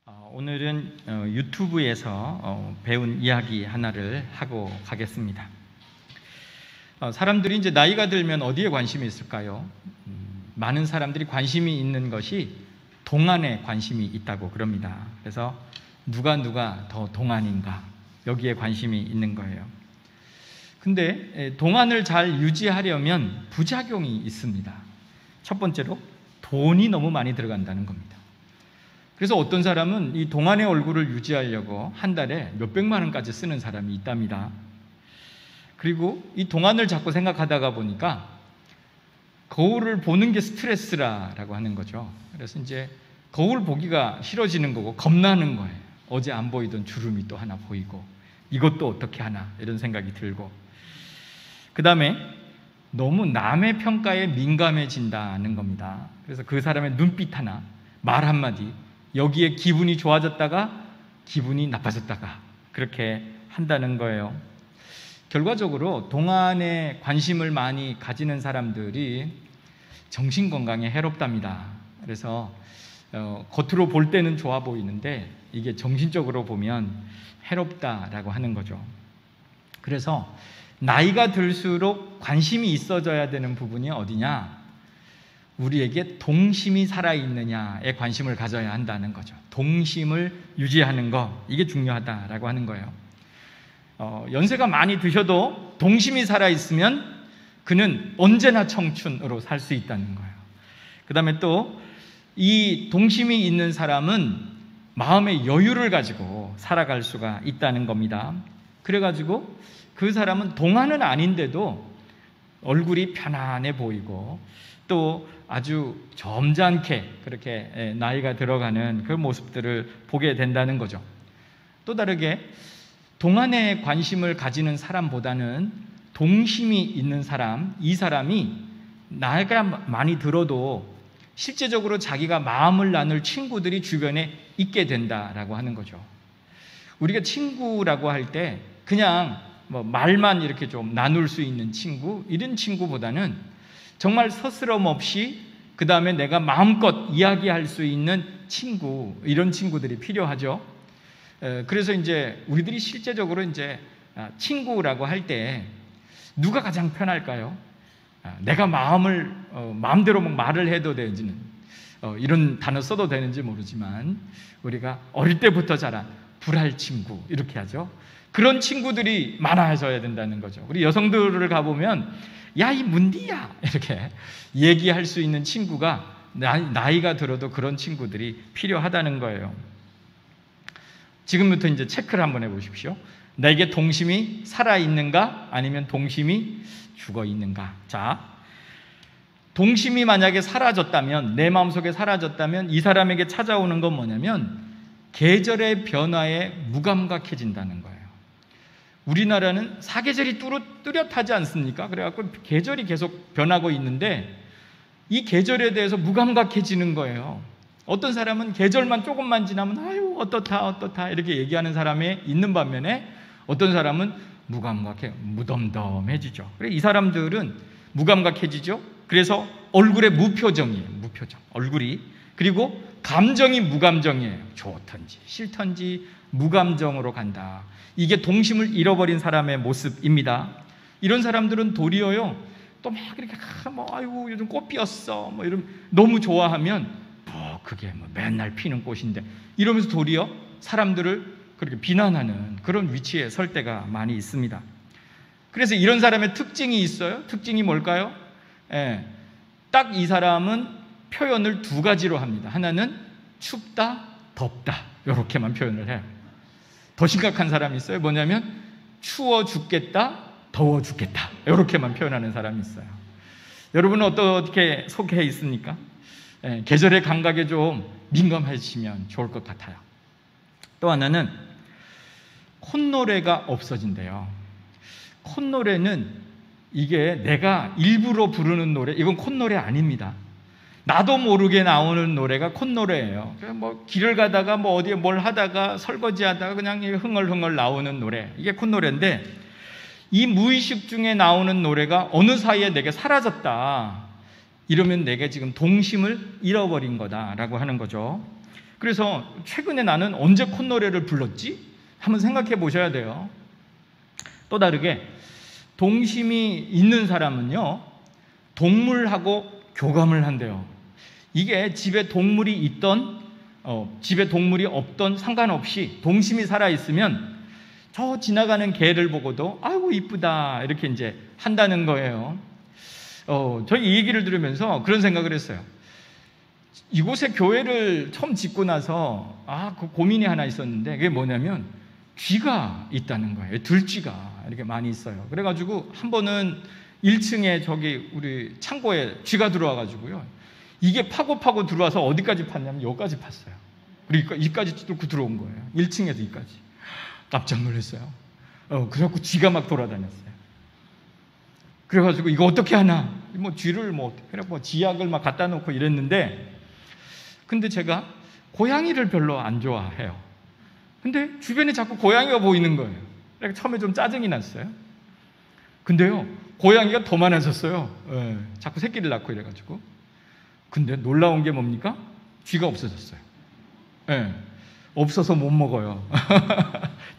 오늘은 유튜브에서 배운 이야기 하나를 하고 가겠습니다. 사람들이 이제 나이가 들면 어디에 관심이 있을까요? 많은 사람들이 관심이 있는 것이 동안에 관심이 있다고 그럽니다. 그래서 누가 더 동안인가 여기에 관심이 있는 거예요. 근데 동안을 잘 유지하려면 부작용이 있습니다. 첫 번째로 돈이 너무 많이 들어간다는 겁니다. 그래서 어떤 사람은 이 동안의 얼굴을 유지하려고 한 달에 몇백만 원까지 쓰는 사람이 있답니다. 그리고 이 동안을 자꾸 생각하다가 보니까 거울을 보는 게 스트레스라고 하는 거죠. 그래서 이제 거울 보기가 싫어지는 거고 겁나는 거예요. 어제 안 보이던 주름이 또 하나 보이고 이것도 어떻게 하나 이런 생각이 들고, 그 다음에 너무 남의 평가에 민감해진다는 겁니다. 그래서 그 사람의 눈빛 하나, 말 한마디, 여기에 기분이 좋아졌다가 기분이 나빠졌다가 그렇게 한다는 거예요. 결과적으로 동안에 관심을 많이 가지는 사람들이 정신건강에 해롭답니다. 그래서 겉으로 볼 때는 좋아 보이는데 이게 정신적으로 보면 해롭다라고 하는 거죠. 그래서 나이가 들수록 관심이 있어져야 되는 부분이 어디냐? 우리에게 동심이 살아있느냐에 관심을 가져야 한다는 거죠. 동심을 유지하는 거, 이게 중요하다라고 하는 거예요. 연세가 많이 드셔도 동심이 살아있으면 그는 언제나 청춘으로 살 수 있다는 거예요. 그 다음에 또 이 동심이 있는 사람은 마음의 여유를 가지고 살아갈 수가 있다는 겁니다. 그래가지고 그 사람은 동안은 아닌데도 얼굴이 편안해 보이고 또 아주 점잖게 그렇게 나이가 들어가는 그 모습들을 보게 된다는 거죠. 또 다르게 동안에 관심을 가지는 사람보다는 동심이 있는 사람, 이 사람이 나이가 많이 들어도 실제적으로 자기가 마음을 나눌 친구들이 주변에 있게 된다라고 하는 거죠. 우리가 친구라고 할 때 그냥 말만 이렇게 좀 나눌 수 있는 친구, 이런 친구보다는 정말 서스럼 없이 그 다음에 내가 마음껏 이야기할 수 있는 친구, 이런 친구들이 필요하죠. 그래서 이제 우리들이 실제적으로 이제 친구라고 할 때 누가 가장 편할까요? 내가 마음대로 말을 해도 되는지는 이런 단어 써도 되는지 모르지만 우리가 어릴 때부터 자란 불알 친구 이렇게 하죠. 그런 친구들이 많아져야 된다는 거죠. 우리 여성들을 가보면 야, 이 문디야 이렇게 얘기할 수 있는 친구가 나이가 들어도 그런 친구들이 필요하다는 거예요. 지금부터 이제 체크를 한번 해보십시오. 내게 동심이 살아있는가 아니면 동심이 죽어있는가. 자, 동심이 만약에 사라졌다면, 내 마음속에 사라졌다면 이 사람에게 찾아오는 건 뭐냐면 계절의 변화에 무감각해진다는 거예요. 우리나라는 사계절이 뚜렷하지 않습니까? 그래갖고 계절이 계속 변하고 있는데 이 계절에 대해서 무감각해지는 거예요. 어떤 사람은 계절만 조금만 지나면 아유 어떻다 이렇게 얘기하는 사람이 있는 반면에 어떤 사람은 무덤덤해지죠. 그래, 이 사람들은 무감각해지죠. 그래서 얼굴에 무표정이에요. 무표정 얼굴이. 그리고 감정이 무감정이에요. 좋던지 싫던지 무감정으로 간다. 이게 동심을 잃어버린 사람의 모습입니다. 이런 사람들은 도리어요, 또 막 이렇게 아이고 요즘 꽃 피었어 이러면 너무 좋아하면 그게 맨날 피는 꽃인데 이러면서 도리어 사람들을 그렇게 비난하는 그런 위치에 설 때가 많이 있습니다. 그래서 이런 사람의 특징이 있어요. 특징이 뭘까요? 딱 이 사람은 표현을 두 가지로 합니다. 하나는 춥다, 덥다 이렇게만 표현을 해요. 더 심각한 사람이 있어요. 뭐냐면 추워 죽겠다, 더워 죽겠다 이렇게만 표현하는 사람이 있어요. 여러분은 어떻게 속해 있습니까? 계절의 감각에 좀 민감해지시면 좋을 것 같아요. 또 하나는 콧노래가 없어진대요. 콧노래는 이게 내가 일부러 부르는 노래, 이건 콧노래 아닙니다. 나도 모르게 나오는 노래가 콧노래예요. 길을 가다가 어디에 뭘 하다가 설거지하다가 그냥 흥얼흥얼 나오는 노래, 이게 콧노래인데 이 무의식 중에 나오는 노래가 어느 사이에 내게 사라졌다. 이러면 내가 지금 동심을 잃어버린 거다라고 하는 거죠. 그래서 최근에 나는 언제 콧노래를 불렀지? 한번 생각해 보셔야 돼요. 또 다르게 동심이 있는 사람은요, 동물하고 교감을 한대요. 이게 집에 동물이 있던 집에 동물이 없던 상관없이 동심이 살아있으면 저 지나가는 개를 보고도 아이고 이쁘다 이렇게 이제 한다는 거예요. 저희 이 얘기를 들으면서 그런 생각을 했어요. 이곳에 교회를 처음 짓고 나서 그 고민이 하나 있었는데, 그게 뭐냐면 쥐가 있다는 거예요. 들쥐가 이렇게 많이 있어요. 그래가지고 한 번은 1층에 저기 우리 창고에 쥐가 들어와가지고요, 이게 파고 들어와서 어디까지 팠냐면 여기까지 팠어요. 그러니까 이까지 뚫고 들어온 거예요. 1층에서 이까지. 깜짝 놀랐어요. 그래갖고 쥐가 막 돌아다녔어요. 그래가지고 이거 어떻게 하나? 쥐를 지약을 막 갖다 놓고 이랬는데, 근데 제가 고양이를 별로 안 좋아해요. 근데 주변에 자꾸 고양이가 보이는 거예요. 그래서 처음에 좀 짜증이 났어요. 근데요, 고양이가 더 많아졌어요. 자꾸 새끼를 낳고 이래가지고. 근데 놀라운 게 뭡니까? 쥐가 없어졌어요. 없어서 못 먹어요.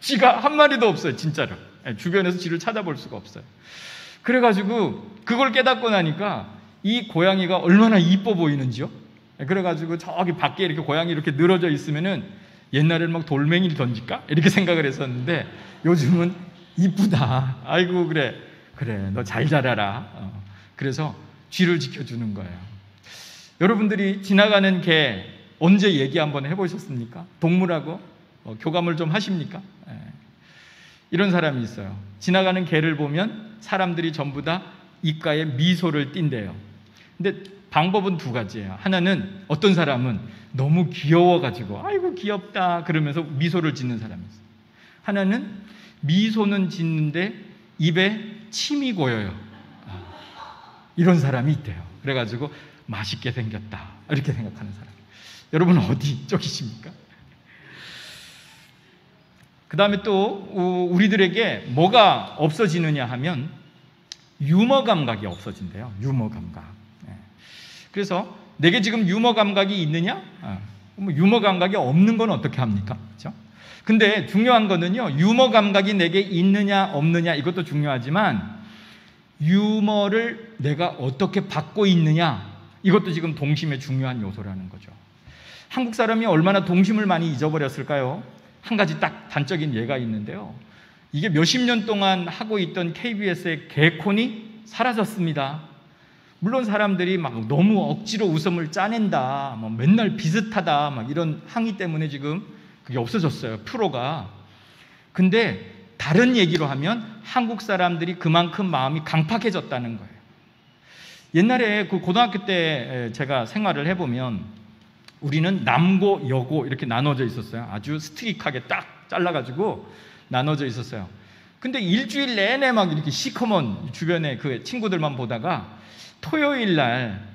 쥐가 한 마리도 없어요, 진짜로. 주변에서 쥐를 찾아볼 수가 없어요. 그래가지고 그걸 깨닫고 나니까 이 고양이가 얼마나 이뻐 보이는지요. 그래가지고 저기 밖에 이렇게 고양이 이렇게 늘어져 있으면은 옛날에는 막 돌멩이를 던질까? 이렇게 생각을 했었는데 요즘은 이쁘다. 아이고 그래 너 잘 자라라. 그래서 쥐를 지켜주는 거예요. 여러분들이 지나가는 개 언제 얘기 한번 해보셨습니까? 동물하고 교감을 좀 하십니까? 이런 사람이 있어요. 지나가는 개를 보면 사람들이 전부 다 입가에 미소를 띈대요. 근데 방법은 두 가지예요. 하나는 어떤 사람은 너무 귀여워가지고 아이고 귀엽다 그러면서 미소를 짓는 사람이 있어요. 하나는 미소는 짓는데 입에 침이 고여요. 이런 사람이 있대요. 그래가지고 맛있게 생겼다 이렇게 생각하는 사람. 여러분 어디 쪽이십니까? 그 다음에 또 우리들에게 뭐가 없어지느냐 하면 유머 감각이 없어진대요. 유머 감각. 그래서 내게 지금 유머 감각이 있느냐? 유머 감각이 없는 건 어떻게 합니까? 그렇죠? 근데 중요한 거는요, 유머 감각이 내게 있느냐 없느냐 이것도 중요하지만 유머를 내가 어떻게 받고 있느냐 이것도 지금 동심의 중요한 요소라는 거죠. 한국 사람이 얼마나 동심을 많이 잊어버렸을까요? 한 가지 딱 단적인 예가 있는데요, 이게 몇십 년 동안 하고 있던 KBS의 개콘이 사라졌습니다. 물론 사람들이 막 너무 억지로 웃음을 짜낸다, 맨날 비슷하다, 막 이런 항의 때문에 지금 그게 없어졌어요, 프로가. 근데 다른 얘기로 하면 한국 사람들이 그만큼 마음이 강팍해졌다는 거예요. 옛날에 그 고등학교 때 제가 생활을 해보면 우리는 남고, 여고 이렇게 나눠져 있었어요. 아주 스트릭하게 딱 잘라가지고 나눠져 있었어요. 근데 일주일 내내 막 이렇게 시커먼 주변에 그 친구들만 보다가 토요일 날,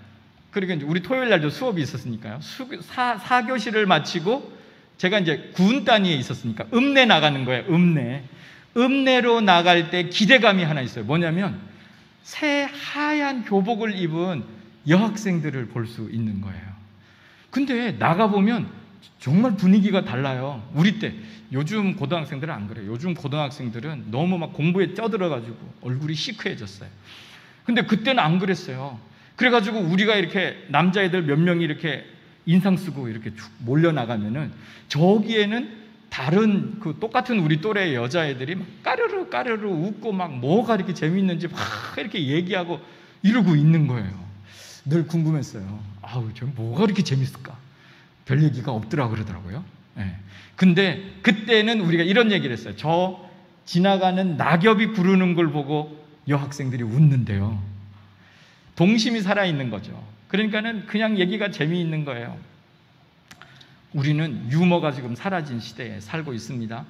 그러니까 우리 토요일 날도 수업이 있었으니까요. 4교시를 마치고 제가 이제 구운단위에 있었으니까 읍내 나가는 거예요. 읍내로 나갈 때 기대감이 하나 있어요. 뭐냐면 새 하얀 교복을 입은 여학생들을 볼 수 있는 거예요. 근데 나가보면 정말 분위기가 달라요. 우리 때. 요즘 고등학생들은 안 그래요. 요즘 고등학생들은 너무 막 공부에 쪄들어가지고 얼굴이 시크해졌어요. 근데 그때는 안 그랬어요. 그래가지고 우리가 이렇게 남자애들 몇 명이 이렇게 인상 쓰고 이렇게 쭉 몰려나가면은 저기에는 다른 그 똑같은 우리 또래의 여자애들이 막 까르르 웃고 막 뭐가 이렇게 재밌는지 막 이렇게 얘기하고 이러고 있는 거예요. 늘 궁금했어요. 저 뭐가 이렇게 재밌을까? 별 얘기가 없더라 그러더라고요. 근데 그때는 우리가 이런 얘기를 했어요. 저 지나가는 낙엽이 구르는 걸 보고 여학생들이 웃는데요. 동심이 살아있는 거죠. 그러니까는 그냥 얘기가 재미있는 거예요. 우리는 유머가 지금 사라진 시대에 살고 있습니다.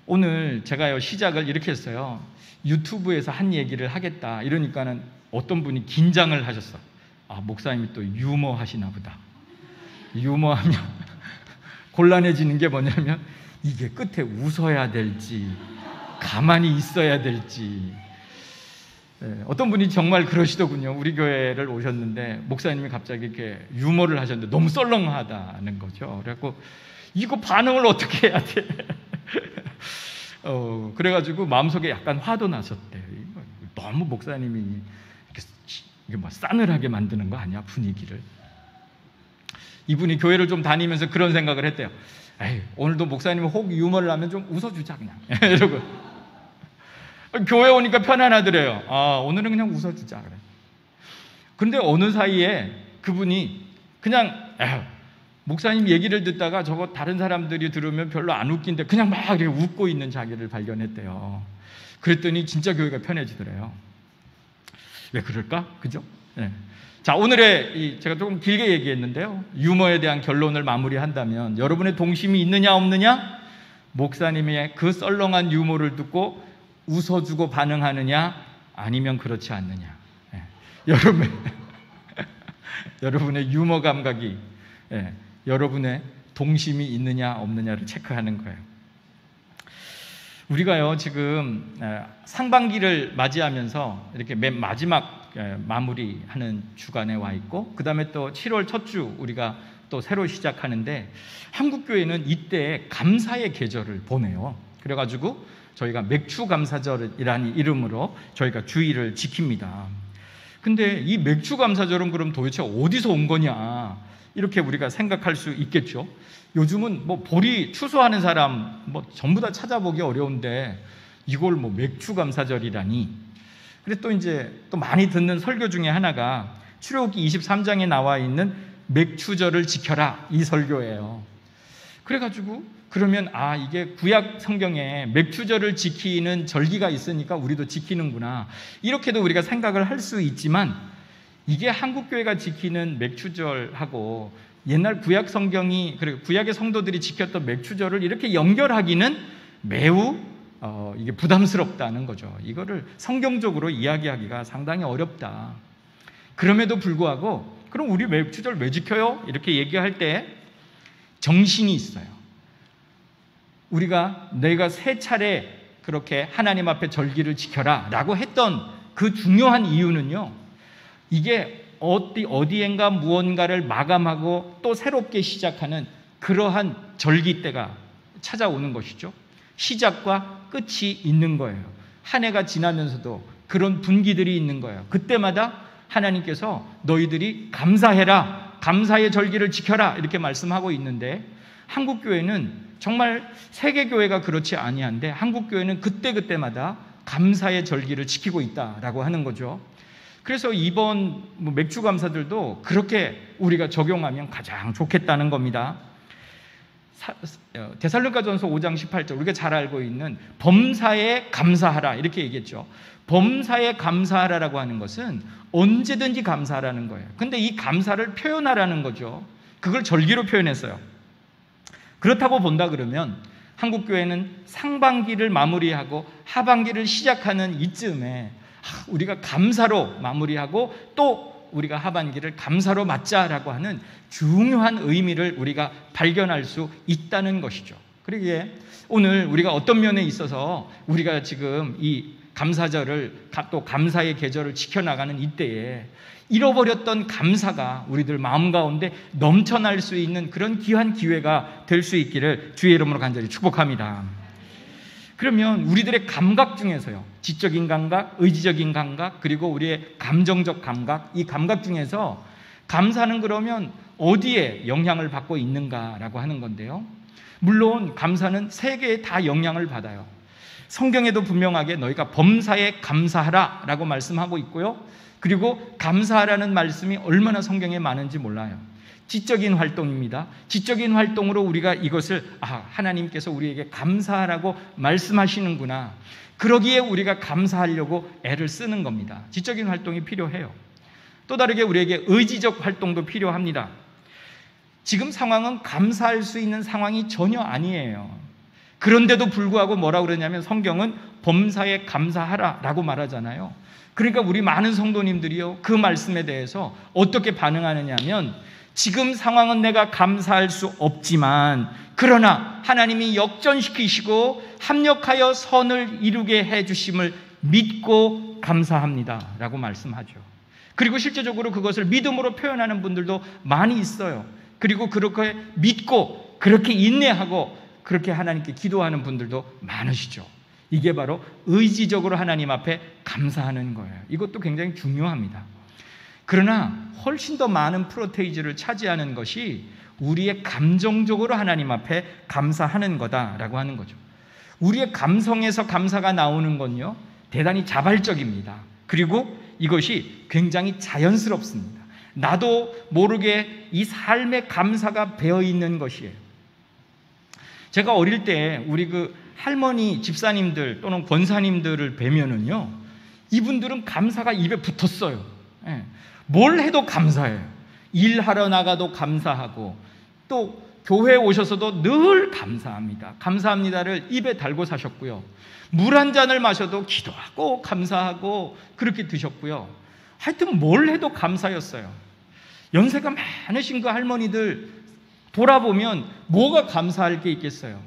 오늘 제가요 시작을 이렇게 했어요. 유튜브에서 한 얘기를 하겠다 이러니까는 어떤 분이 긴장을 하셨어. 목사님이 또 유머 하시나 보다. 유머하면 곤란해지는 게 뭐냐면 이게 끝에 웃어야 될지 가만히 있어야 될지. 어떤 분이 정말 그러시더군요. 우리 교회를 오셨는데 목사님이 갑자기 이렇게 유머를 하셨는데 너무 썰렁하다는 거죠. 그래갖고 이거 반응을 어떻게 해야 돼? 그래가지고 마음속에 약간 화도 나셨대요. 너무 목사님이 이게 뭐 싸늘하게 만드는 거 아니야, 분위기를. 이분이 교회를 좀 다니면서 그런 생각을 했대요. 에이, 오늘도 목사님이 혹 유머를 하면 좀 웃어주자 그냥 이러고. 교회 오니까 편안하더래요. 오늘은 그냥 웃어주자 그래. 근데 어느 사이에 그분이 그냥 목사님 얘기를 듣다가 저거 다른 사람들이 들으면 별로 안 웃긴데 그냥 막 이렇게 웃고 있는 자기를 발견했대요. 그랬더니 진짜 교회가 편해지더래요. 왜 그럴까? 그죠? 네. 자, 오늘의 제가 조금 길게 얘기했는데요. 유머에 대한 결론을 마무리한다면 여러분의 동심이 있느냐 없느냐? 목사님의 그 썰렁한 유머를 듣고 웃어주고 반응하느냐? 아니면 그렇지 않느냐? 네. 여러분의 유머 감각이 여러분의 동심이 있느냐 없느냐를 체크하는 거예요. 우리가요 지금 상반기를 맞이하면서 이렇게 맨 마지막 마무리하는 주간에 와 있고, 그 다음에 또 7월 첫 주 우리가 또 새로 시작하는데, 한국교회는 이때 감사의 계절을 보내요. 그래가지고 저희가 맥주감사절이라는 이름으로 저희가 주일을 지킵니다. 근데 이 맥주감사절은 그럼 도대체 어디서 온 거냐, 이렇게 우리가 생각할 수 있겠죠. 요즘은 뭐 보리 추수하는 사람 뭐 전부 다 찾아보기 어려운데 이걸 뭐 맥주감사절이라니. 그래서 또 이제 또 많이 듣는 설교 중에 하나가 출애굽기 23장에 나와 있는 맥추절을 지켜라, 이 설교예요. 그래가지고 그러면 이게 구약 성경에 맥추절을 지키는 절기가 있으니까 우리도 지키는구나, 이렇게도 우리가 생각을 할 수 있지만, 이게 한국교회가 지키는 맥추절하고 옛날 구약 성경이, 그리고 구약의 성도들이 지켰던 맥추절을 이렇게 연결하기는 매우 이게 부담스럽다는 거죠. 이거를 성경적으로 이야기하기가 상당히 어렵다. 그럼에도 불구하고 그럼 우리 맥추절 왜 지켜요? 이렇게 얘기할 때 정신이 있어요. 우리가 내가 3차례 그렇게 하나님 앞에 절기를 지켜라 라고 했던 그 중요한 이유는요, 이게 어디엔가 무언가를 마감하고 또 새롭게 시작하는 그러한 절기 때가 찾아오는 것이죠. 시작과 끝이 있는 거예요. 한 해가 지나면서도 그런 분기들이 있는 거예요. 그때마다 하나님께서 너희들이 감사해라, 감사의 절기를 지켜라, 이렇게 말씀하고 있는데, 한국교회는 정말 세계교회가 그렇지 아니한데 한국교회는 그때그때마다 감사의 절기를 지키고 있다라고 하는 거죠. 그래서 이번 맥주감사들도 그렇게 우리가 적용하면 가장 좋겠다는 겁니다. 데살로니가전서 5장 18절, 우리가 잘 알고 있는 범사에 감사하라, 이렇게 얘기했죠. 범사에 감사하라라고 하는 것은 언제든지 감사하라는 거예요. 근데 이 감사를 표현하라는 거죠. 그걸 절기로 표현했어요. 그렇다고 본다 그러면 한국교회는 상반기를 마무리하고 하반기를 시작하는 이쯤에 우리가 감사로 마무리하고 또 우리가 하반기를 감사로 맞자라고 하는 중요한 의미를 우리가 발견할 수 있다는 것이죠. 그러기에 오늘 우리가 어떤 면에 있어서 우리가 지금 이 감사절을, 또 감사의 계절을 지켜나가는 이때에 잃어버렸던 감사가 우리들 마음 가운데 넘쳐날 수 있는 그런 귀한 기회가 될 수 있기를 주의 이름으로 간절히 축복합니다. 그러면 우리들의 감각 중에서요, 지적인 감각, 의지적인 감각, 그리고 우리의 감정적 감각, 이 감각 중에서 감사는 그러면 어디에 영향을 받고 있는가라고 하는 건데요, 물론 감사는 세 개에 다 영향을 받아요. 성경에도 분명하게 너희가 범사에 감사하라 라고 말씀하고 있고요, 그리고 감사하라는 말씀이 얼마나 성경에 많은지 몰라요. 지적인 활동입니다. 지적인 활동으로 우리가 이것을 하나님께서 우리에게 감사하라고 말씀하시는구나, 그러기에 우리가 감사하려고 애를 쓰는 겁니다. 지적인 활동이 필요해요. 또 다르게 우리에게 의지적 활동도 필요합니다. 지금 상황은 감사할 수 있는 상황이 전혀 아니에요. 그런데도 불구하고 뭐라고 그러냐면 성경은 범사에 감사하라 라고 말하잖아요. 그러니까 우리 많은 성도님들이요, 그 말씀에 대해서 어떻게 반응하느냐 하면, 지금 상황은 내가 감사할 수 없지만 그러나 하나님이 역전시키시고 합력하여 선을 이루게 해주심을 믿고 감사합니다 라고 말씀하죠. 그리고 실제적으로 그것을 믿음으로 표현하는 분들도 많이 있어요. 그리고 그렇게 믿고 그렇게 인내하고 그렇게 하나님께 기도하는 분들도 많으시죠. 이게 바로 의지적으로 하나님 앞에 감사하는 거예요. 이것도 굉장히 중요합니다. 그러나 훨씬 더 많은 프로테이지를 차지하는 것이 우리의 감정적으로 하나님 앞에 감사하는 거다라고 하는 거죠. 우리의 감성에서 감사가 나오는 건요, 대단히 자발적입니다. 그리고 이것이 굉장히 자연스럽습니다. 나도 모르게 이 삶의 감사가 배어 있는 것이에요. 제가 어릴 때 우리 그 할머니 집사님들 또는 권사님들을 뵈면은요, 이분들은 감사가 입에 붙었어요. 예. 뭘 해도 감사해요. 일하러 나가도 감사하고 또 교회에 오셔서도 늘 감사합니다. 감사합니다를 입에 달고 사셨고요. 물 한 잔을 마셔도 기도하고 감사하고 그렇게 드셨고요. 하여튼 뭘 해도 감사였어요. 연세가 많으신 그 할머니들 돌아보면 뭐가 감사할 게 있겠어요.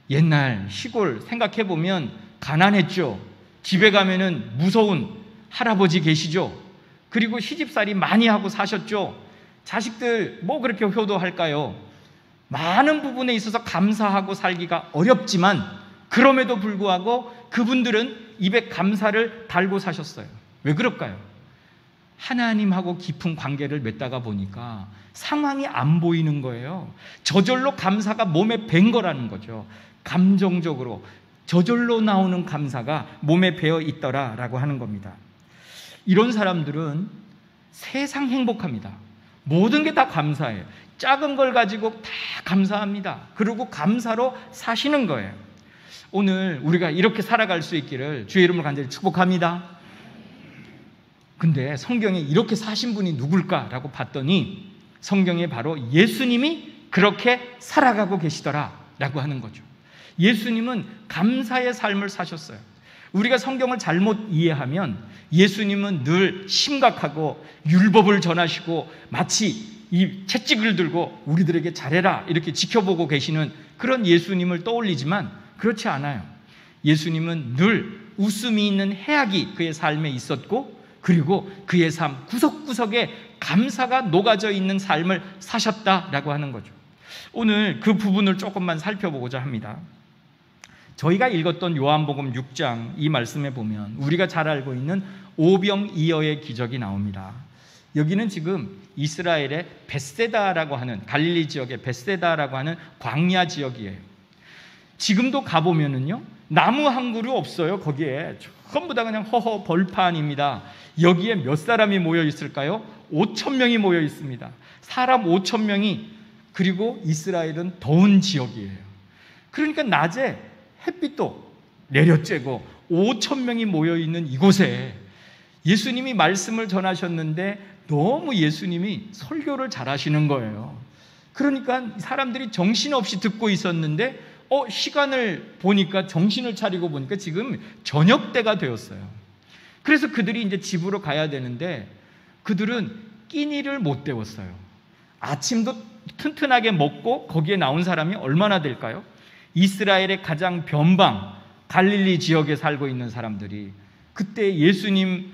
옛날 시골 생각해보면 가난했죠. 집에 가면은 무서운 할아버지 계시죠. 그리고 시집살이 많이 하고 사셨죠. 자식들 뭐 그렇게 효도할까요? 많은 부분에 있어서 감사하고 살기가 어렵지만 그럼에도 불구하고 그분들은 입에 감사를 달고 사셨어요. 왜 그럴까요? 하나님하고 깊은 관계를 맺다가 보니까 상황이 안 보이는 거예요. 저절로 감사가 몸에 밴 거라는 거죠. 감정적으로 저절로 나오는 감사가 몸에 배어 있더라라고 하는 겁니다. 이런 사람들은 세상 행복합니다. 모든 게 다 감사해요. 작은 걸 가지고 다 감사합니다. 그리고 감사로 사시는 거예요. 오늘 우리가 이렇게 살아갈 수 있기를 주의 이름으로 간절히 축복합니다. 근데 성경에 이렇게 사신 분이 누굴까라고 봤더니 성경에 바로 예수님이 그렇게 살아가고 계시더라라고 하는 거죠. 예수님은 감사의 삶을 사셨어요. 우리가 성경을 잘못 이해하면 예수님은 늘 심각하고 율법을 전하시고 마치 이 채찍을 들고 우리들에게 잘해라 이렇게 지켜보고 계시는 그런 예수님을 떠올리지만 그렇지 않아요. 예수님은 늘 웃음이 있는 해악이 그의 삶에 있었고 그리고 그의 삶 구석구석에 감사가 녹아져 있는 삶을 사셨다라고 하는 거죠. 오늘 그 부분을 조금만 살펴보고자 합니다. 저희가 읽었던 요한복음 6장 이 말씀에 보면 우리가 잘 알고 있는 오병이어의 기적이 나옵니다. 여기는 지금 이스라엘의 벳세다라고 하는 갈릴리 지역의 벳세다라고 하는 광야 지역이에요. 지금도 가보면은요 나무 한 그루 없어요. 거기에 전부 다 그냥 허허 벌판입니다. 여기에 몇 사람이 모여 있을까요? 5,000명이 모여 있습니다. 사람 5,000명이. 그리고 이스라엘은 더운 지역이에요. 그러니까 낮에 햇빛도 내려쬐고 5,000명이 모여 있는 이곳에 예수님이 말씀을 전하셨는데 너무 예수님이 설교를 잘하시는 거예요. 그러니까 사람들이 정신없이 듣고 있었는데 시간을 보니까 정신을 차리고 보니까 지금 저녁 때가 되었어요. 그래서 그들이 이제 집으로 가야 되는데 그들은 끼니를 못 때웠어요. 아침도 튼튼하게 먹고 거기에 나온 사람이 얼마나 될까요? 이스라엘의 가장 변방 갈릴리 지역에 살고 있는 사람들이 그때 예수님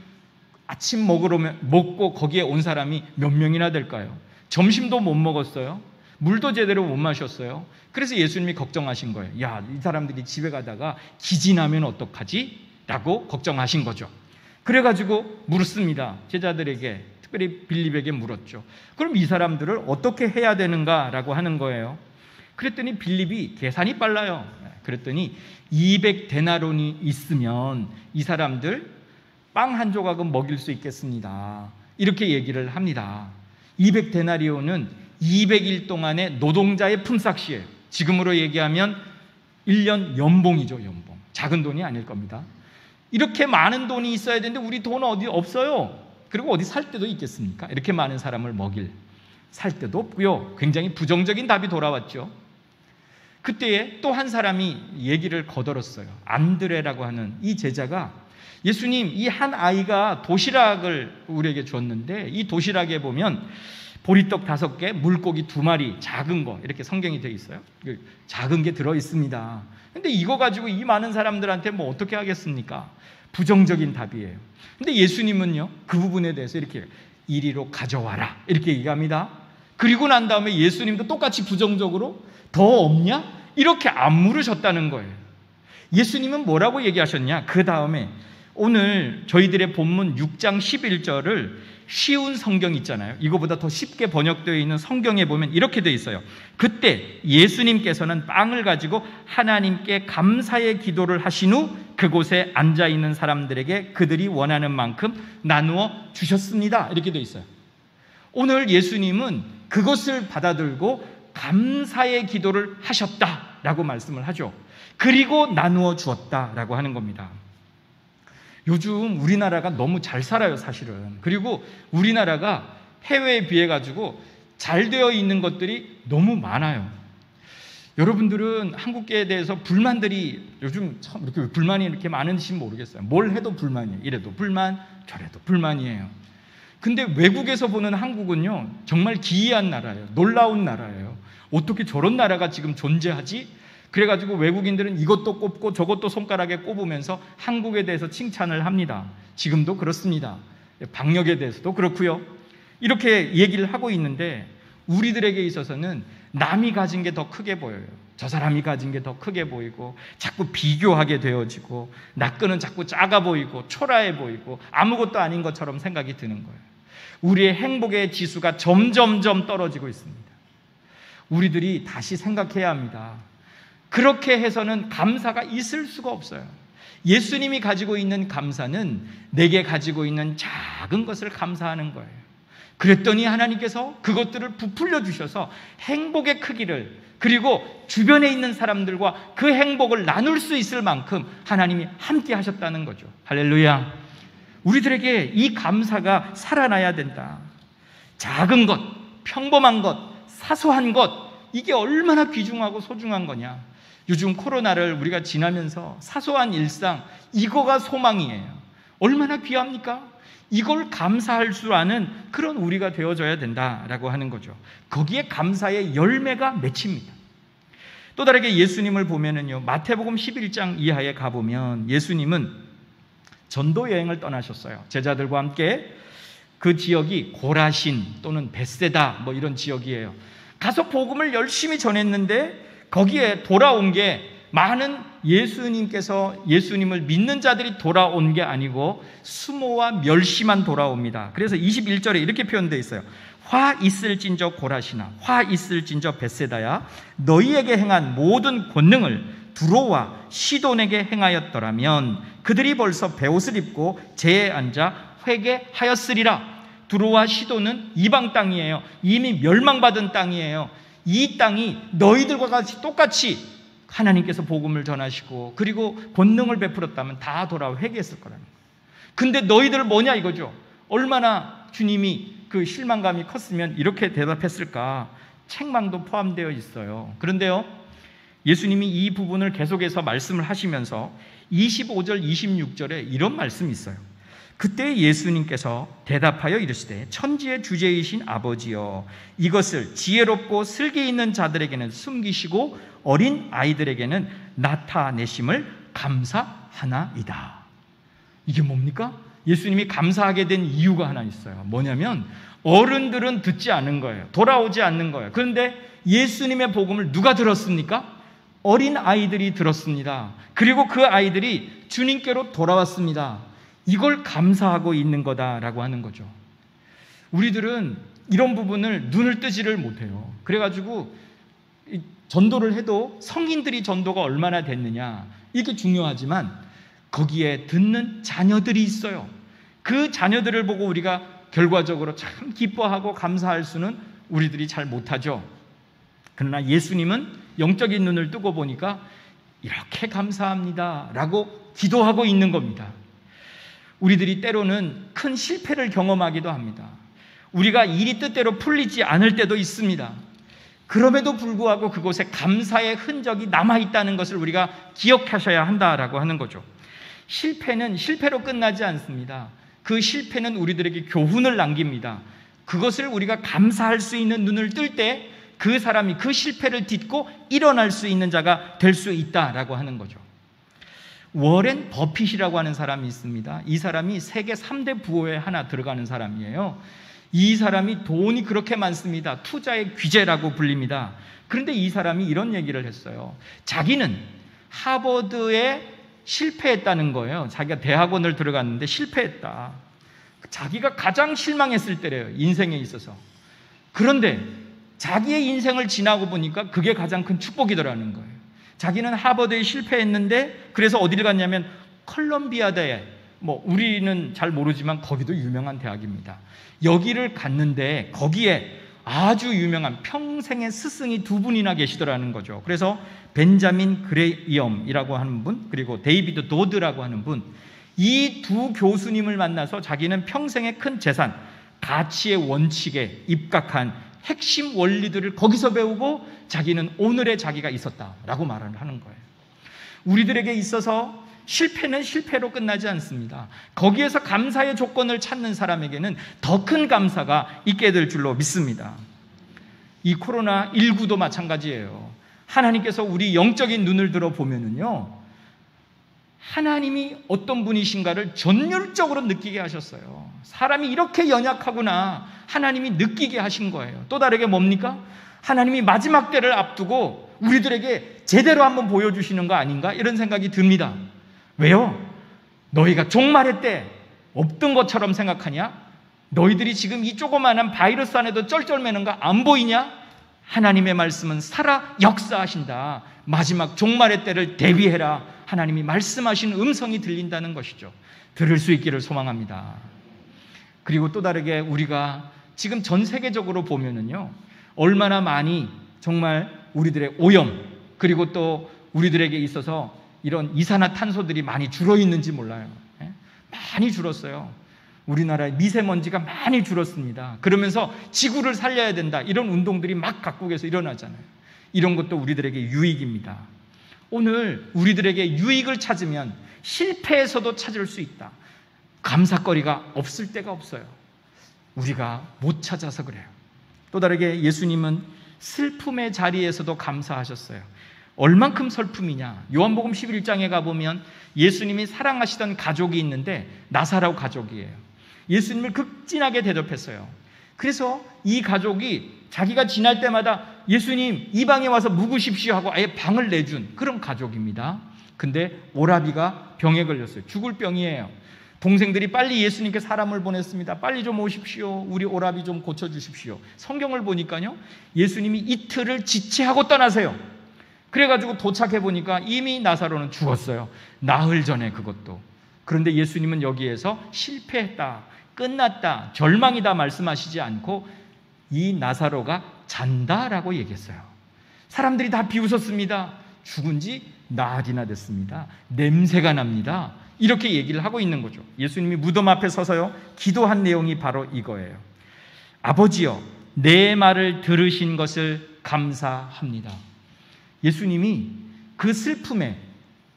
아침 먹고 거기에 온 사람이 몇 명이나 될까요? 점심도 못 먹었어요. 물도 제대로 못 마셨어요. 그래서 예수님이 걱정하신 거예요. 야, 이 사람들이 집에 가다가 기진하면 어떡하지? 라고 걱정하신 거죠. 그래가지고 물었습니다. 제자들에게, 특별히 빌립에게 물었죠. 그럼 이 사람들을 어떻게 해야 되는가? 라고 하는 거예요. 그랬더니 빌립이 계산이 빨라요. 그랬더니 200데나론이 있으면 이 사람들 빵 한 조각은 먹일 수 있겠습니다. 이렇게 얘기를 합니다. 200데나리온은 200일 동안의 노동자의 품삯이에요. 지금으로 얘기하면 1년 연봉이죠, 연봉. 작은 돈이 아닐 겁니다. 이렇게 많은 돈이 있어야 되는데 우리 돈 어디 없어요. 그리고 어디 살 데도 있겠습니까? 이렇게 많은 사람을 먹일 살 데도 없고요. 굉장히 부정적인 답이 돌아왔죠. 그때에 또 한 사람이 얘기를 거들었어요. 안드레라고 하는 이 제자가 예수님, 이 한 아이가 도시락을 우리에게 줬는데 이 도시락에 보면 보리떡 5개, 물고기 2마리, 작은 거 이렇게 성경이 되어 있어요. 작은 게 들어 있습니다. 근데 이거 가지고 이 많은 사람들한테 뭐 어떻게 하겠습니까? 부정적인 답이에요. 근데 예수님은요, 그 부분에 대해서 이렇게 이리로 가져와라 이렇게 얘기합니다. 그리고 난 다음에 예수님도 똑같이 부정적으로 더 없냐? 이렇게 안 물으셨다는 거예요. 예수님은 뭐라고 얘기하셨냐? 그 다음에 오늘 저희들의 본문 6장 11절을 쉬운 성경 있잖아요. 이거보다 더 쉽게 번역되어 있는 성경에 보면 이렇게 되어 있어요. 그때 예수님께서는 빵을 가지고 하나님께 감사의 기도를 하신 후 그곳에 앉아있는 사람들에게 그들이 원하는 만큼 나누어 주셨습니다. 이렇게 되어 있어요. 오늘 예수님은 그것을 받아들고 감사의 기도를 하셨다라고 말씀을 하죠. 그리고 나누어 주었다라고 하는 겁니다. 요즘 우리나라가 너무 잘 살아요, 사실은. 그리고 우리나라가 해외에 비해 가지고 잘 되어 있는 것들이 너무 많아요. 여러분들은 한국에 대해서 불만들이 요즘 참 이렇게 불만이 이렇게 많은지 모르겠어요. 뭘 해도 불만이에요. 이래도 불만, 저래도 불만이에요. 근데 외국에서 보는 한국은요, 정말 기이한 나라예요. 놀라운 나라예요. 어떻게 저런 나라가 지금 존재하지? 그래가지고 외국인들은 이것도 꼽고 저것도 손가락에 꼽으면서 한국에 대해서 칭찬을 합니다. 지금도 그렇습니다. 방역에 대해서도 그렇고요. 이렇게 얘기를 하고 있는데 우리들에게 있어서는 남이 가진 게 더 크게 보여요. 저 사람이 가진 게 더 크게 보이고 자꾸 비교하게 되어지고 나 거는 자꾸 작아 보이고 초라해 보이고 아무것도 아닌 것처럼 생각이 드는 거예요. 우리의 행복의 지수가 점점점 떨어지고 있습니다. 우리들이 다시 생각해야 합니다. 그렇게 해서는 감사가 있을 수가 없어요. 예수님이 가지고 있는 감사는 내게 가지고 있는 작은 것을 감사하는 거예요. 그랬더니 하나님께서 그것들을 부풀려 주셔서 행복의 크기를, 그리고 주변에 있는 사람들과 그 행복을 나눌 수 있을 만큼 하나님이 함께 하셨다는 거죠. 할렐루야. 우리들에게 이 감사가 살아나야 된다. 작은 것, 평범한 것, 사소한 것, 이게 얼마나 귀중하고 소중한 거냐. 요즘 코로나를 우리가 지나면서 사소한 일상, 이거가 소망이에요. 얼마나 귀합니까? 이걸 감사할 줄 아는 그런 우리가 되어져야 된다라고 하는 거죠. 거기에 감사의 열매가 맺힙니다. 또 다르게 예수님을 보면은요, 마태복음 11장 이하에 가보면 예수님은 전도 여행을 떠나셨어요. 제자들과 함께. 그 지역이 고라신 또는 벳세다 뭐 이런 지역이에요. 가서 복음을 열심히 전했는데 거기에 돌아온 게 많은 예수님을 믿는 자들이 돌아온 게 아니고 수모와 멸시만 돌아옵니다. 그래서 21절에 이렇게 표현되어 있어요. 화 있을진저 고라시나 화 있을진저 벳세다야 너희에게 행한 모든 권능을 두로와 시돈에게 행하였더라면 그들이 벌써 베옷을 입고 제에 앉아 회개하였으리라. 두로와 시돈은 이방 땅이에요. 이미 멸망받은 땅이에요. 이 땅이 너희들과 같이 똑같이 하나님께서 복음을 전하시고 그리고 권능을 베풀었다면 다 돌아와 회개했을 거라는 거예요. 근데 너희들 뭐냐 이거죠. 얼마나 주님이 그 실망감이 컸으면 이렇게 대답했을까. 책망도 포함되어 있어요. 그런데요, 예수님이 이 부분을 계속해서 말씀을 하시면서 25절 26절에 이런 말씀이 있어요. 그때 예수님께서 대답하여 이르시되 천지의 주제이신 아버지여 이것을 지혜롭고 슬기 있는 자들에게는 숨기시고 어린 아이들에게는 나타내심을 감사하나이다. 이게 뭡니까? 예수님이 감사하게 된 이유가 하나 있어요. 뭐냐면 어른들은 듣지 않은 거예요. 돌아오지 않는 거예요. 그런데 예수님의 복음을 누가 들었습니까? 어린 아이들이 들었습니다. 그리고 그 아이들이 주님께로 돌아왔습니다. 이걸 감사하고 있는 거다라고 하는 거죠. 우리들은 이런 부분을 눈을 뜨지를 못해요. 그래가지고 전도를 해도 성인들이 전도가 얼마나 됐느냐 이게 중요하지만 거기에 듣는 자녀들이 있어요. 그 자녀들을 보고 우리가 결과적으로 참 기뻐하고 감사할 수는 우리들이 잘 못하죠. 그러나 예수님은 영적인 눈을 뜨고 보니까 이렇게 감사합니다 라고 기도하고 있는 겁니다. 우리들이 때로는 큰 실패를 경험하기도 합니다. 우리가 일이 뜻대로 풀리지 않을 때도 있습니다. 그럼에도 불구하고 그곳에 감사의 흔적이 남아있다는 것을 우리가 기억하셔야 한다라고 하는 거죠. 실패는 실패로 끝나지 않습니다. 그 실패는 우리들에게 교훈을 남깁니다. 그것을 우리가 감사할 수 있는 눈을 뜰 때 그 사람이 그 실패를 딛고 일어날 수 있는 자가 될 수 있다라고 하는 거죠. 워렌 버핏이라고 하는 사람이 있습니다. 이 사람이 세계 3대 부호에 하나 들어가는 사람이에요. 이 사람이 돈이 그렇게 많습니다. 투자의 귀재라고 불립니다. 그런데 이 사람이 이런 얘기를 했어요. 자기는 하버드에 실패했다는 거예요. 자기가 대학원을 들어갔는데 실패했다. 자기가 가장 실망했을 때래요. 인생에 있어서. 그런데 자기의 인생을 지나고 보니까 그게 가장 큰 축복이더라는 거예요. 자기는 하버드에 실패했는데 그래서 어디를 갔냐면 컬럼비아대에, 우리는 잘 모르지만 거기도 유명한 대학입니다. 여기를 갔는데 거기에 아주 유명한 평생의 스승이 두 분이나 계시더라는 거죠. 그래서 벤자민 그레이엄이라고 하는 분, 그리고 데이비드 도드라고 하는 분, 이 두 교수님을 만나서 자기는 평생의 큰 재산, 가치의 원칙에 입각한 핵심 원리들을 거기서 배우고 자기는 오늘의 자기가 있었다라고 말을 하는 거예요. 우리들에게 있어서 실패는 실패로 끝나지 않습니다. 거기에서 감사의 조건을 찾는 사람에게는 더 큰 감사가 있게 될 줄로 믿습니다. 이 코로나19도 마찬가지예요. 하나님께서 우리 영적인 눈을 들어 보면은요, 하나님이 어떤 분이신가를 전율적으로 느끼게 하셨어요. 사람이 이렇게 연약하구나 하나님이 느끼게 하신 거예요. 또 다르게 뭡니까? 하나님이 마지막 때를 앞두고 우리들에게 제대로 한번 보여주시는 거 아닌가? 이런 생각이 듭니다. 왜요? 너희가 종말의 때 없던 것처럼 생각하냐? 너희들이 지금 이 조그마한 바이러스 안에도 쩔쩔매는 거 안 보이냐? 하나님의 말씀은 살아 역사하신다. 마지막 종말의 때를 대비해라. 하나님이 말씀하신 음성이 들린다는 것이죠. 들을 수 있기를 소망합니다. 그리고 또 다르게 우리가 지금 전 세계적으로 보면은요, 얼마나 많이 정말 우리들의 오염, 그리고 또 우리들에게 있어서 이런 이산화탄소들이 많이 줄어 있는지 몰라요. 많이 줄었어요. 우리나라의 미세먼지가 많이 줄었습니다. 그러면서 지구를 살려야 된다, 이런 운동들이 막 각국에서 일어나잖아요. 이런 것도 우리들에게 유익입니다. 오늘 우리들에게 유익을 찾으면 실패에서도 찾을 수 있다. 감사거리가 없을 때가 없어요. 우리가 못 찾아서 그래요. 또 다르게 예수님은 슬픔의 자리에서도 감사하셨어요. 얼만큼 슬픔이냐? 요한복음 11장에 가보면 예수님이 사랑하시던 가족이 있는데 나사로 가족이에요. 예수님을 극진하게 대접했어요. 그래서 이 가족이 자기가 지날 때마다 예수님 이 방에 와서 묵으십시오 하고 아예 방을 내준 그런 가족입니다. 근데 오라비가 병에 걸렸어요. 죽을 병이에요. 동생들이 빨리 예수님께 사람을 보냈습니다. 빨리 좀 오십시오. 우리 오라비 좀 고쳐주십시오. 성경을 보니까요, 예수님이 이틀을 지체하고 떠나세요. 그래가지고 도착해 보니까 이미 나사로는 죽었어요. 나흘 전에 그것도. 그런데 예수님은 여기에서 실패했다, 끝났다, 절망이다 말씀하시지 않고 이 나사로가 잔다라고 얘기했어요. 사람들이 다 비웃었습니다. 죽은 지 나흘이나 됐습니다. 냄새가 납니다. 이렇게 얘기를 하고 있는 거죠. 예수님이 무덤 앞에 서서요, 기도한 내용이 바로 이거예요. 아버지여, 내 말을 들으신 것을 감사합니다. 예수님이 그 슬픔에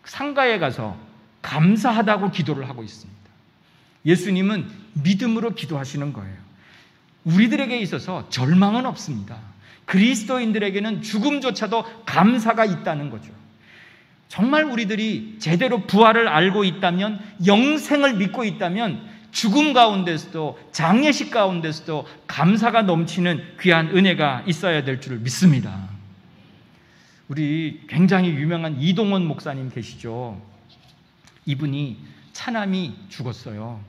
상가에 가서 감사하다고 기도를 하고 있습니다. 예수님은 믿음으로 기도하시는 거예요. 우리들에게 있어서 절망은 없습니다. 그리스도인들에게는 죽음조차도 감사가 있다는 거죠. 정말 우리들이 제대로 부활을 알고 있다면, 영생을 믿고 있다면 죽음 가운데서도, 장례식 가운데서도 감사가 넘치는 귀한 은혜가 있어야 될 줄을 믿습니다. 우리 굉장히 유명한 이동원 목사님 계시죠? 이분이 차남이 죽었어요.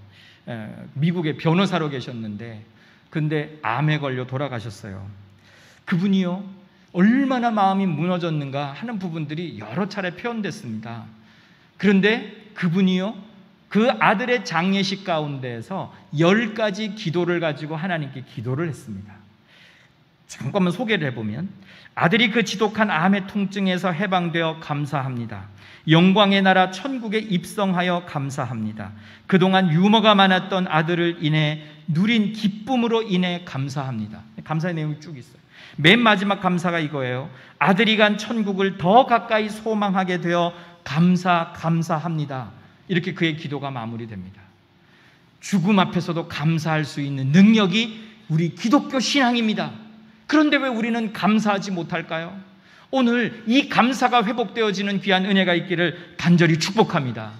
미국의 변호사로 계셨는데 근데 암에 걸려 돌아가셨어요. 그분이요, 얼마나 마음이 무너졌는가 하는 부분들이 여러 차례 표현됐습니다. 그런데 그분이요, 그 아들의 장례식 가운데에서 10가지 기도를 가지고 하나님께 기도를 했습니다. 잠깐만 소개를 해보면, 아들이 그 지독한 암의 통증에서 해방되어 감사합니다. 영광의 나라 천국에 입성하여 감사합니다. 그동안 유머가 많았던 아들을 인해 누린 기쁨으로 인해 감사합니다. 감사의 내용이 쭉 있어요. 맨 마지막 감사가 이거예요. 아들이 간 천국을 더 가까이 소망하게 되어 감사합니다. 이렇게 그의 기도가 마무리됩니다. 죽음 앞에서도 감사할 수 있는 능력이 우리 기독교 신앙입니다. 그런데 왜 우리는 감사하지 못할까요? 오늘 이 감사가 회복되어지는 귀한 은혜가 있기를 간절히 축복합니다.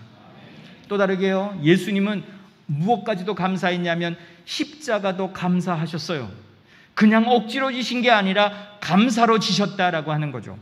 또 다르게요, 예수님은 무엇까지도 감사했냐면 십자가도 감사하셨어요. 그냥 억지로 지신 게 아니라 감사로 지셨다라고 하는 거죠.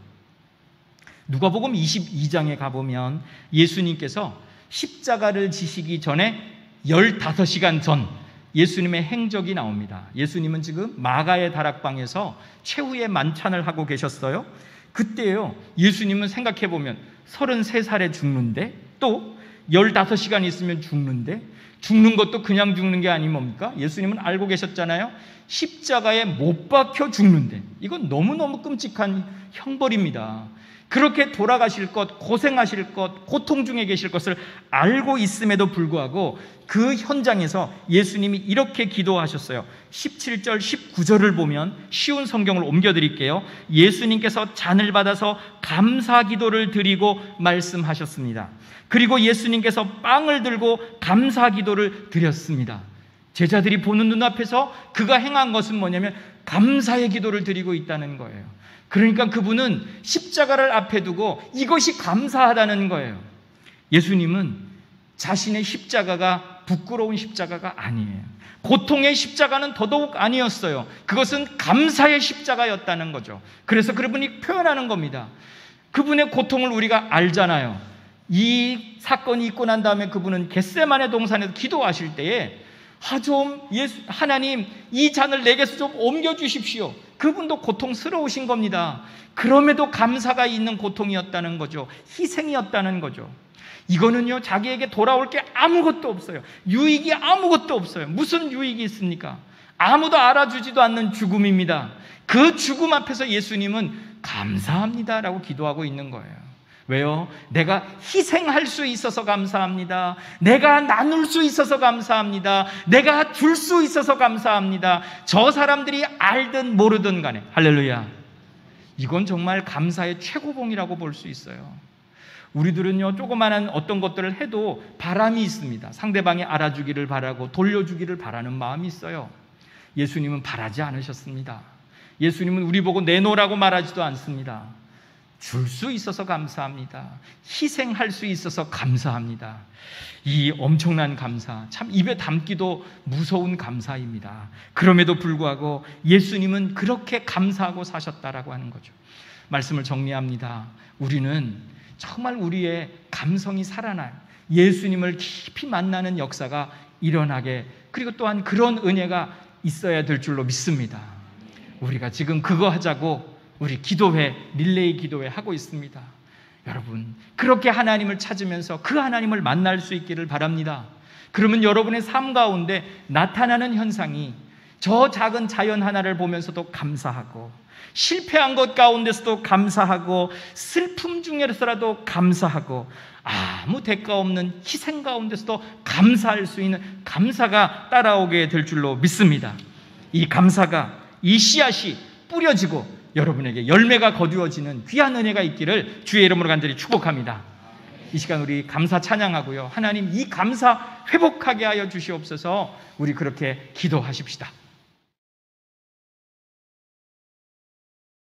누가복음 22장에 가보면 예수님께서 십자가를 지시기 전에 15시간 전 예수님의 행적이 나옵니다. 예수님은 지금 마가의 다락방에서 최후의 만찬을 하고 계셨어요. 그때요, 예수님은 생각해보면 33살에 죽는데, 또 15시간 있으면 죽는데, 죽는 것도 그냥 죽는 게 아니 뭡니까? 예수님은 알고 계셨잖아요. 십자가에 못 박혀 죽는데, 이건 너무너무 끔찍한 형벌입니다. 그렇게 돌아가실 것, 고생하실 것, 고통 중에 계실 것을 알고 있음에도 불구하고 그 현장에서 예수님이 이렇게 기도하셨어요. 17절, 19절을 보면, 쉬운 성경을 옮겨드릴게요. 예수님께서 잔을 받아서 감사 기도를 드리고 말씀하셨습니다. 그리고 예수님께서 빵을 들고 감사 기도를 드렸습니다. 제자들이 보는 눈앞에서 그가 행한 것은 뭐냐면 감사의 기도를 드리고 있다는 거예요. 그러니까 그분은 십자가를 앞에 두고 이것이 감사하다는 거예요. 예수님은 자신의 십자가가 부끄러운 십자가가 아니에요. 고통의 십자가는 더더욱 아니었어요. 그것은 감사의 십자가였다는 거죠. 그래서 그분이 표현하는 겁니다. 그분의 고통을 우리가 알잖아요. 이 사건이 있고 난 다음에 그분은 겟세마네 동산에서 기도하실 때에 하나님, 이 잔을 내게서 좀 옮겨주십시오. 그분도 고통스러우신 겁니다. 그럼에도 감사가 있는 고통이었다는 거죠. 희생이었다는 거죠. 이거는요, 자기에게 돌아올 게 아무것도 없어요. 유익이 아무것도 없어요. 무슨 유익이 있습니까? 아무도 알아주지도 않는 죽음입니다. 그 죽음 앞에서 예수님은 감사합니다라고 기도하고 있는 거예요. 왜요? 내가 희생할 수 있어서 감사합니다. 내가 나눌 수 있어서 감사합니다. 내가 줄 수 있어서 감사합니다. 저 사람들이 알든 모르든 간에. 할렐루야. 이건 정말 감사의 최고봉이라고 볼 수 있어요. 우리들은요, 조그마한 어떤 것들을 해도 바람이 있습니다. 상대방이 알아주기를 바라고 돌려주기를 바라는 마음이 있어요. 예수님은 바라지 않으셨습니다. 예수님은 우리 보고 내놓으라고 말하지도 않습니다. 줄 수 있어서 감사합니다. 희생할 수 있어서 감사합니다. 이 엄청난 감사, 참 입에 담기도 무서운 감사입니다. 그럼에도 불구하고 예수님은 그렇게 감사하고 사셨다라고 하는 거죠. 말씀을 정리합니다. 우리는 정말 우리의 감성이 살아나요. 예수님을 깊이 만나는 역사가 일어나게, 그리고 또한 그런 은혜가 있어야 될 줄로 믿습니다. 우리가 지금 그거 하자고 우리 기도회, 릴레이 기도회 하고 있습니다. 여러분, 그렇게 하나님을 찾으면서 그 하나님을 만날 수 있기를 바랍니다. 그러면 여러분의 삶 가운데 나타나는 현상이 저 작은 자연 하나를 보면서도 감사하고, 실패한 것 가운데서도 감사하고, 슬픔 중에서라도 감사하고, 아무 대가 없는 희생 가운데서도 감사할 수 있는 감사가 따라오게 될 줄로 믿습니다. 이 감사가, 이 씨앗이 뿌려지고 여러분에게 열매가 거두어지는 귀한 은혜가 있기를 주의 이름으로 간절히 축복합니다. 이 시간 우리 감사 찬양하고요, 하나님 이 감사 회복하게 하여 주시옵소서. 우리 그렇게 기도하십시다.